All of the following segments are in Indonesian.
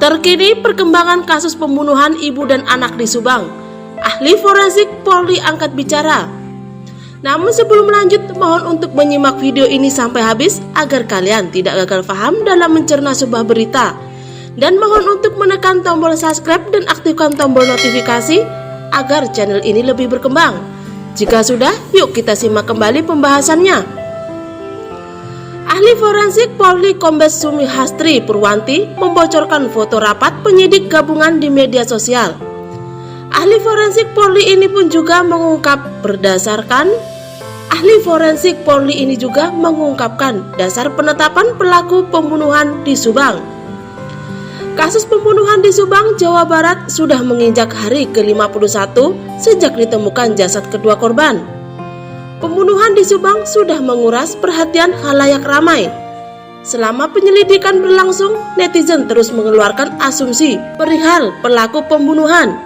Terkini perkembangan kasus pembunuhan ibu dan anak di Subang. Ahli forensik Polri angkat bicara. Namun sebelum lanjut, mohon untuk menyimak video ini sampai habis agar kalian tidak gagal paham dalam mencerna sebuah berita. Dan mohon untuk menekan tombol subscribe dan aktifkan tombol notifikasi agar channel ini lebih berkembang. Jika sudah, yuk kita simak kembali pembahasannya. Ahli forensik Polri Kombes Sumihastri Purwanti membocorkan foto rapat penyidik gabungan di media sosial. Ahli forensik Polri ini pun juga mengungkapkan dasar penetapan pelaku pembunuhan di Subang. Kasus pembunuhan di Subang, Jawa Barat sudah menginjak hari ke-51 sejak ditemukan jasad kedua korban. Pembunuhan di Subang sudah menguras perhatian khalayak ramai. Selama penyelidikan berlangsung, netizen terus mengeluarkan asumsi perihal pelaku pembunuhan.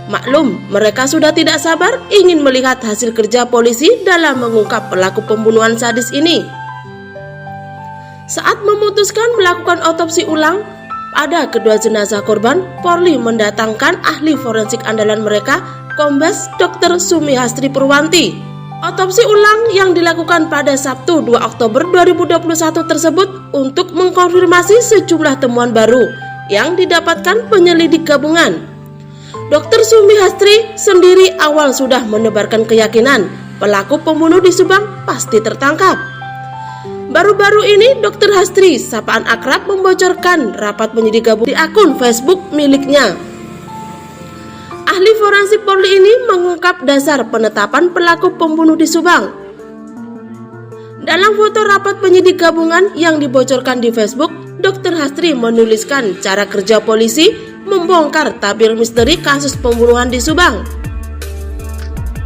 Maklum, mereka sudah tidak sabar ingin melihat hasil kerja polisi dalam mengungkap pelaku pembunuhan sadis ini. Saat memutuskan melakukan otopsi ulang pada kedua jenazah korban, Polri mendatangkan ahli forensik andalan mereka, Kombes Dr. Sumihastri Purwanti. Otopsi ulang yang dilakukan pada Sabtu 2 Oktober 2021 tersebut untuk mengkonfirmasi sejumlah temuan baru yang didapatkan penyelidik gabungan. Dr. Sumihastri sendiri awal sudah menebarkan keyakinan pelaku pembunuh di Subang pasti tertangkap. Baru-baru ini Dr. Hastri, sapaan akrab, membocorkan rapat penyidik gabungan di akun Facebook miliknya. Ahli forensik Polri ini mengungkap dasar penetapan pelaku pembunuh di Subang. Dalam foto rapat penyidik gabungan yang dibocorkan di Facebook, Dr. Hastri menuliskan cara kerja polisi membongkar tabir misteri kasus pembunuhan di Subang.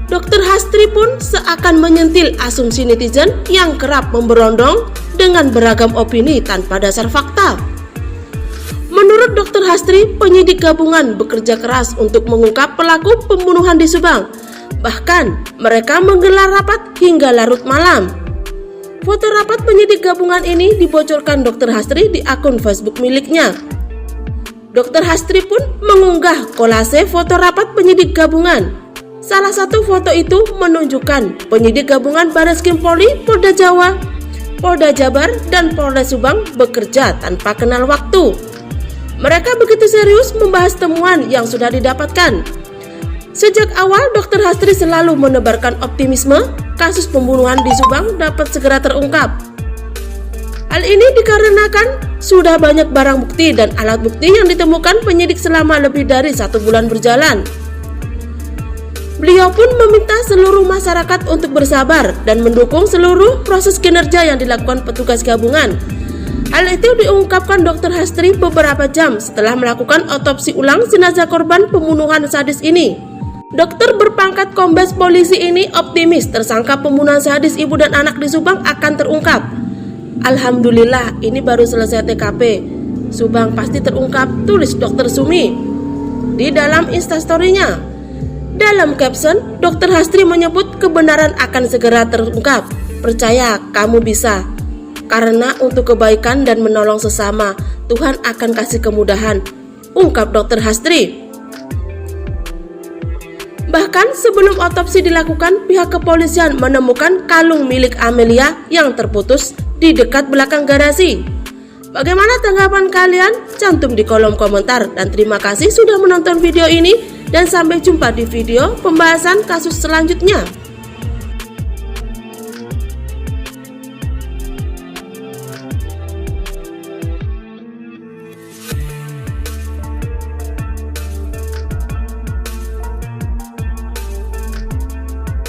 Dr. Hastri pun seakan menyentil asumsi netizen yang kerap memberondong dengan beragam opini tanpa dasar fakta. Menurut Dr. Hastri, penyidik gabungan bekerja keras untuk mengungkap pelaku pembunuhan di Subang. Bahkan, mereka menggelar rapat hingga larut malam. Foto rapat penyidik gabungan ini dibocorkan Dr. Hastri di akun Facebook miliknya. Dr. Hastri pun mengunggah kolase foto rapat penyidik gabungan. Salah satu foto itu menunjukkan penyidik gabungan Barreskrim Polri, Polda Jawa, Polda Jabar, dan Polda Subang bekerja tanpa kenal waktu. Mereka begitu serius membahas temuan yang sudah didapatkan. Sejak awal, Dr. Hastri selalu menebarkan optimisme kasus pembunuhan di Subang dapat segera terungkap. Hal ini dikarenakan sudah banyak barang bukti dan alat bukti yang ditemukan penyidik selama lebih dari 1 bulan berjalan. Beliau pun meminta seluruh masyarakat untuk bersabar dan mendukung seluruh proses kinerja yang dilakukan petugas gabungan. Hal itu diungkapkan Dr. Hastri beberapa jam setelah melakukan otopsi ulang jenazah korban pembunuhan sadis ini. Dokter berpangkat kombes polisi ini optimis tersangka pembunuhan sadis ibu dan anak di Subang akan terungkap. Alhamdulillah, ini baru selesai TKP. Subang pasti terungkap, tulis Dr. Sumi di dalam instastory-nya. Dalam caption, Dr. Hastri menyebut kebenaran akan segera terungkap. Percaya, kamu bisa. Karena untuk kebaikan dan menolong sesama, Tuhan akan kasih kemudahan, ungkap Dr. Hastri. Bahkan sebelum otopsi dilakukan, pihak kepolisian menemukan kalung milik Amelia yang terputus di dekat belakang garasi. Bagaimana tanggapan kalian? Cantum di kolom komentar. Dan terima kasih sudah menonton video ini, dan sampai jumpa di video pembahasan kasus selanjutnya.